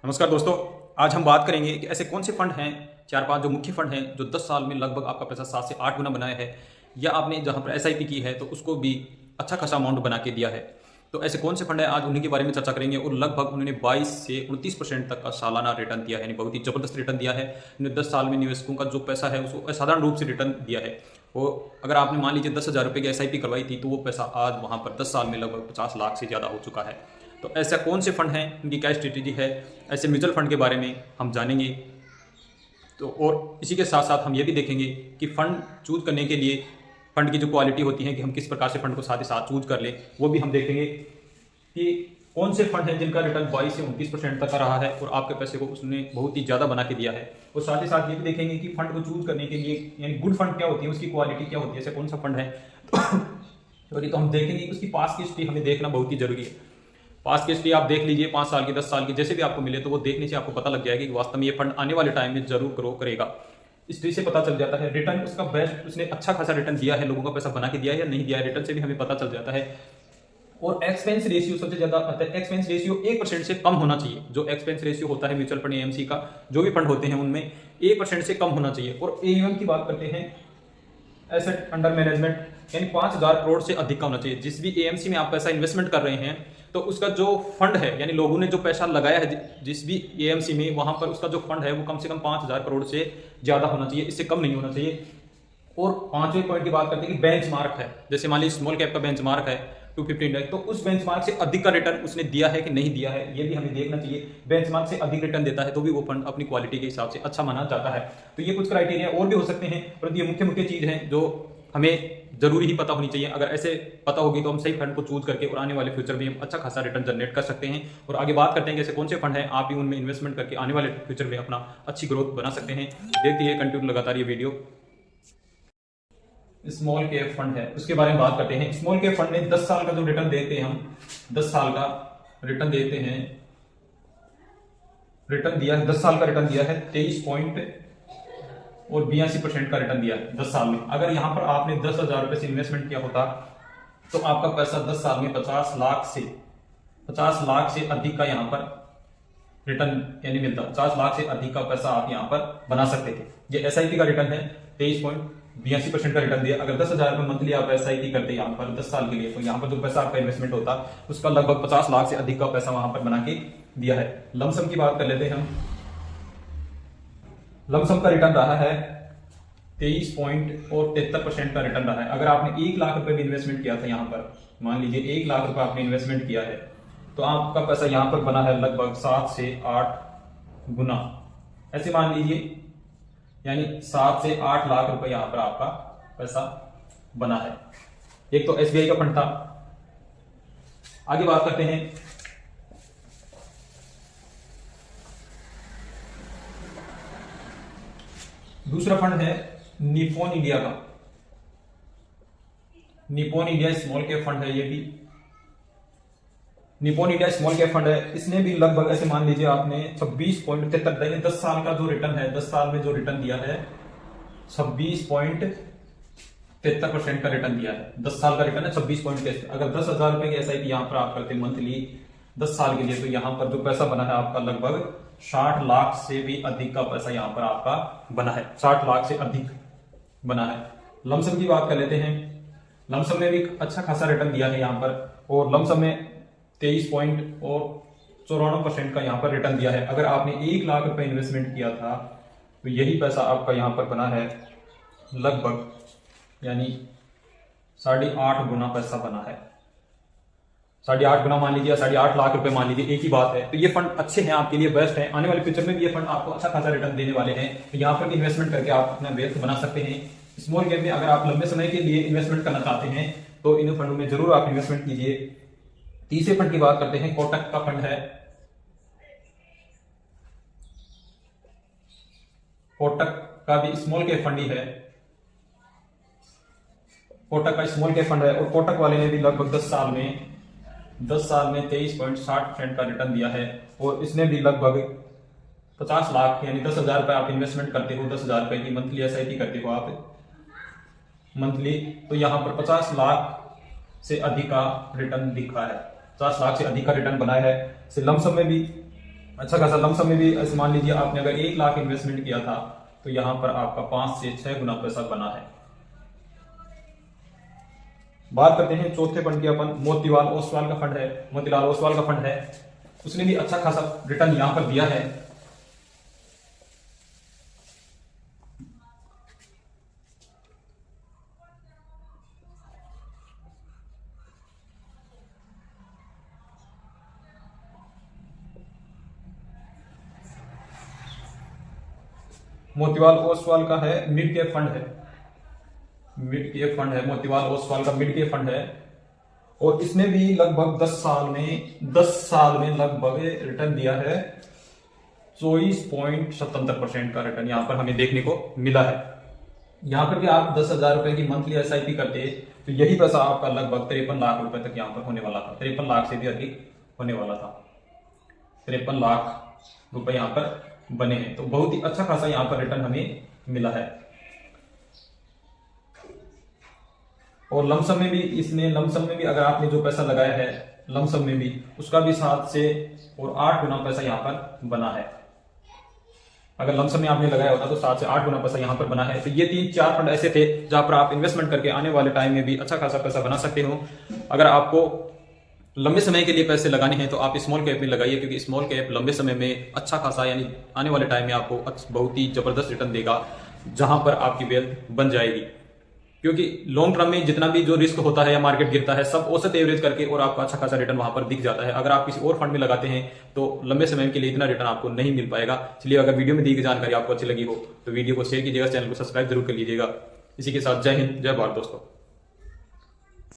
नमस्कार दोस्तों। आज हम बात करेंगे कि ऐसे कौन से फंड हैं, चार पांच जो मुख्य फंड हैं जो 10 साल में लगभग आपका पैसा 7 से 8 गुना बनाया है, या आपने जहां पर एसआईपी की है तो उसको भी अच्छा खासा अमाउंट बना के दिया है। तो ऐसे कौन से फंड हैं, आज उन्हीं के बारे में चर्चा करेंगे। और लगभग उन्होंने 22 से 29% तक का सालाना रिटर्न दिया है, यानी बहुत ही जबरदस्त रिटर्न दिया है। उन्होंने 10 साल में निवेशकों का जो पैसा है उसको असाधारण रूप से रिटर्न दिया है। और अगर आपने मान लीजिए 10,000 रुपये की एसआईपी करवाई थी तो वो पैसा आज वहां पर 10 साल में लगभग 50 लाख से ज़्यादा हो चुका है। तो ऐसा कौन से फंड हैं, उनकी क्या स्ट्रेटेजी है, ऐसे म्यूचुअल फंड के बारे में हम जानेंगे। तो और इसी के साथ साथ हम ये भी देखेंगे कि फंड चूज करने के लिए फंड की जो क्वालिटी होती है कि हम किस प्रकार से फंड को साथ ही साथ चूज कर लें, वो भी हम देखेंगे कि कौन से फंड हैं जिनका रिटर्न 22 से 29% तक का रहा है और आपके पैसे को उसने बहुत ही ज़्यादा बना के दिया है। और साथ ही साथ ये भी देखेंगे कि फंड को चूज करने के लिए यानी गुड फंड क्या होती है, उसकी क्वालिटी क्या होती है, ऐसे कौन सा फंड है। तो हम देखेंगे कि उसकी पास की हिस्ट्री हमें देखना बहुत ही जरूरी है। पास की हिस्ट्री आप देख लीजिए, 5 साल की, 10 साल की, जैसे भी आपको मिले तो वो देखने से आपको पता लग जाएगा कि वास्तव में ये फंड आने वाले टाइम में जरूर ग्रो करेगा। हिस्ट्री से पता चल जाता है। रिटर्न उसका बेस्ट, उसने अच्छा खासा रिटर्न दिया है, लोगों का पैसा बना के दिया है या नहीं दिया है, रिटर्न से भी हमें पता चल जाता है। और एक्सपेंस रेशियो सबसे ज्यादा आता है। एक्सपेंस रेशियो 1% से कम होना चाहिए। जो एक्सपेंस रेशियो होता है म्यूचुअल फंड एएमसी का, जो भी फंड होते हैं उनमें 1% से कम होना चाहिए। और एयूएम की बात करते हैं, एसेट अंडर मैनेजमेंट, यानी 5,000 करोड़ से अधिक का होना चाहिए। जिस भी एएमसी में आप पैसा इन्वेस्टमेंट कर रहे हैं तो उसका जो फंड है, यानी लोगों ने जो पैसा लगाया है जिस भी एएमसी में, वहां पर उसका जो फंड है वो कम से कम 5,000 करोड़ से ज्यादा होना चाहिए, इससे कम नहीं होना चाहिए। और पांचवें पॉइंट की बात करते हैं कि बेंचमार्क है। जैसे मान लीजिए स्मॉल कैप का बेंचमार्क है 250 इंडेक्स, तो उस बेंचमार्क से अधिक का रिटर्न उसने दिया है कि नहीं दिया है, ये भी हमें देखना चाहिए। बेंचमार्क से अधिक रिटर्न देता है तो भी वो फंड अपनी क्वालिटी के हिसाब से अच्छा माना जाता है। तो ये कुछ क्राइटेरिया और भी हो सकते हैं, परंतु ये मुख्य मुख्य चीज है जो हमें जरूरी ही पता होनी चाहिए। अगर ऐसे पता होगी तो हम सही फंड को चूज करके और आने वाले फ्यूचर में हम अच्छा खासा रिटर्न जनरेट कर सकते हैं। और आगे बात करते हैं कि ऐसे कौन से फंड हैं, आप भी उनमें इन्वेस्टमेंट करके आने वाले फ्यूचर में अपना अच्छी ग्रोथ बना सकते हैं। देखते रहिए कंटिन्यू लगातार ये वीडियो। स्मॉल कैप फंड है, उसके बारे में बात करते हैं। स्मॉल कैप फंड में 10 साल का जो रिटर्न देते हैं, हम 10 साल का रिटर्न देते हैं, रिटर्न दिया है 10 साल का रिटर्न दिया है 23.82% का रिटर्न दिया है 10 साल में। अगर यहां पर आपने 10,000 रुपए से इन्वेस्टमेंट किया होता तो आपका पैसा 10 साल में 50 लाख से अधिक का यहां पर रिटर्न यानी मिलता। 50 लाख से अधिक का पैसा आप यहां पर बना सकते थे। ये एसआईपी का रिटर्न है, 23.82% का रिटर्न दिया। अगर 10,000 रुपए मंथली आप एसआईपी करते यहाँ पर 10 साल के लिए, तो यहाँ पर जो पैसा आपका इन्वेस्टमेंट होता उसका लगभग 50 लाख से अधिक का पैसा वहां पर बना के दिया है। लमसम की बात कर लेते हैं हम। लमसम का रिटर्न रहा है 23.73% का रिटर्न रहा है। अगर आपने 1 लाख रुपए भी इन्वेस्टमेंट किया था यहाँ पर, मान लीजिए 1 लाख रुपए आपने इन्वेस्टमेंट किया है, तो आपका पैसा यहाँ पर बना है लगभग 7 से 8 गुना। ऐसे मान लीजिए, यानी 7 से 8 लाख रुपए यहां पर आपका पैसा बना है। एक तो एसबीआई का फंड था। आगे बात करते हैं, दूसरा फंड है निप्पॉन इंडिया का। Nippon India small cap fund है। ये भी Nippon India small cap fund है। इसने भी लगभग ऐसे मान लीजिए आपने 26.73, 10 साल का जो रिटर्न है, 10 साल में जो रिटर्न दिया है 26.73% का रिटर्न दिया है। 10 साल का रिटर्न है 26.73। अगर 10,000 रुपए की एसआईपी यहां पर आप करते मंथली 10 साल के लिए, तो यहां पर जो पैसा बना है आपका लगभग 60 लाख से भी अधिक का पैसा यहां पर आपका बना है। 60 लाख से अधिक बना है। लमसम की बात कर लेते हैं। लमसम में भी अच्छा खासा रिटर्न दिया है यहां पर, और लमसम में 23.94% का यहां पर रिटर्न दिया है। अगर आपने 1 लाख रुपए इन्वेस्टमेंट किया था तो यही पैसा आपका यहां पर बना है लगभग, यानी 8.5 गुना पैसा बना है। 8.5 गुना मान लीजिए, 8.5 लाख रुपए मान लीजिए, एक ही बात है। तो ये फंड अच्छे हैं, आपके लिए बेस्ट है। आने वाले फ्यूचर में भी ये फंड आपको अच्छा खासा रिटर्न देने वाले हैं। तो यहाँ पर इन्वेस्टमेंट करके आप अपना वेल्थ बना सकते हैं। स्मॉल कैप में अगर आप लंबे समय के लिए इन्वेस्टमेंट करना चाहते हैं तो इन फंडों में जरूर आप इन्वेस्टमेंट कीजिए। तीसरे फंड की बात करते हैं, कोटक का फंड है। कोटक का भी स्मॉल कैप फंड ही है। कोटक का स्मॉल कैप फंड है, और कोटक वाले ने भी लगभग 10 साल में 23.60% का रिटर्न दिया है। और इसने भी लगभग 50 लाख यानी 10,000 रुपए आप इन्वेस्टमेंट करते हो, 10,000 रुपए की मंथली एसआईपी करते हो आप मंथली, तो यहां पर 50 लाख से अधिक का रिटर्न दिखा है। 50 लाख से अधिक का रिटर्न बनाया है। लमसम में भी अच्छा खासा लमसम में भी ऐसे मान लीजिए आपने अगर 1 लाख इन्वेस्टमेंट किया था तो यहां पर आपका 5 से 6 गुना पैसा बना है। बात करते हैं चौथे फंड की, अपन मोतीलाल ओसवाल का फंड है। मोतीलाल ओसवाल का फंड है, उसने भी अच्छा खासा रिटर्न यहां पर दिया है। मोतीलाल ओसवाल का है मिड कैप फंड है, मिड कैप फंड है मोतीलाल ओसवाल का, मिड कैप फंड है। और इसने भी लगभग 10 साल में लगभग रिटर्न दिया है 24.77% का रिटर्न यहां पर हमें देखने को मिला है। यहां पर भी आप 10,000 रुपए की मंथली एसआईपी करते तो यही पैसा आपका लगभग 53 लाख रुपए तक यहां पर होने वाला था। 53 लाख से भी अधिक होने वाला था। 53 लाख रुपए यहां पर बने हैं, तो बहुत ही अच्छा खासा यहां पर रिटर्न हमें मिला है। और लमसम में भी इसने, लमसम में भी अगर आपने जो पैसा लगाया है लमसम में भी, उसका भी 7 से और 8 गुना पैसा यहां पर बना है। अगर लमसम में आपने लगाया होता तो 7 से 8 गुना पैसा यहां पर बना है। तो ये 3-4 फंड ऐसे थे जहां पर आप इन्वेस्टमेंट करके आने वाले टाइम में भी अच्छा खासा पैसा बना सकते हो। अगर आपको लंबे समय के लिए पैसे लगाने हैं तो आप स्मॉल कैप में लगाइए, क्योंकि स्मॉल कैप लंबे समय में अच्छा खासा यानी आने वाले टाइम में आपको बहुत ही जबरदस्त रिटर्न देगा, जहां पर आपकी वेल्थ बन जाएगी। क्योंकि लॉन्ग टर्म में जितना भी जो रिस्क होता है या मार्केट गिरता है, सब औसत एवरेज करके और आपका अच्छा खासा रिटर्न वहां पर दिख जाता है। अगर आप किसी और फंड में लगाते हैं तो लंबे समय के लिए इतना रिटर्न आपको नहीं मिल पाएगा। इसलिए अगर वीडियो में दी गई जानकारी आपको अच्छी लगी हो तो वीडियो को शेयर कीजिएगा, चैनल को सब्सक्राइब जरूर कर लीजिएगा। इसी के साथ जय हिंद, जय भारत दोस्तों।